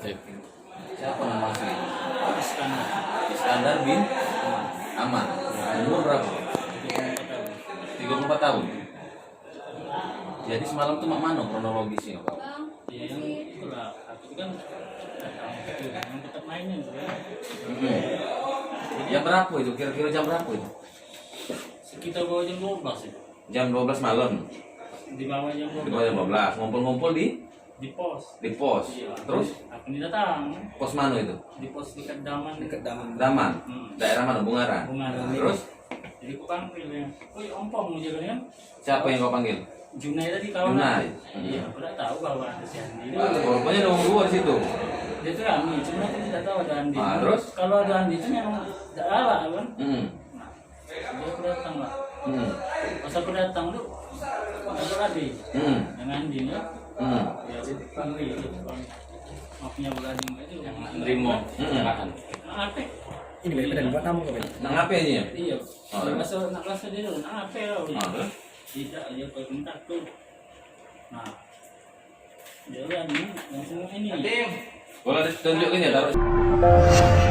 Siapa nama asli? Iskandar. Iskandar bin Aman. Umur berapa? 34 tahun. Jadi semalam tuh mak mano kronologisnya Pak? Ya yang itulah, aku kan datang itu yang tetap mainnya gitu ya. Jam berapa itu? Kira-kira jam berapa itu? Sekitar bawah jam 12 itu. Jam 12 malam. Di bawah jam Di bawah jam 12. Ngumpul-ngumpul di pos. pos. Iya. Terus Aku ini datang pos mana itu? di pos dekat Daman. Daman. Hmm. Daerah mana? Bungaran. Bungaran. Terus Jadi aku panggil ya. Woi ompong mau jaga kan? siapa yang kau panggil? Junai tadi kawan. Junai. Iya, aku udah tahu bahwa ada si Andi. Rupanya ada orang luar situ. Dia tuh Andi, cuma aku tidak tahu ada Andi. Terus? Kalau ada Andi itu memang tidak ala kan? Hmm. Nah, dia aku datang lah. Hmm. Pas aku datang tuh, aku tadi dengan Andi ya. Ya aku panggil itu. Maafnya bulan itu yang Nerimo. apa? Ini benar buat tamu kok. Nang apa ini ya? Iya. Oh, Nak iya. masuk nak kelas dia dulu. Nak apa ya? Terus? Tidak, dia pakai kontak tuh. Nah, dia kan langsung ini. Boleh ditunjukin ya taruh.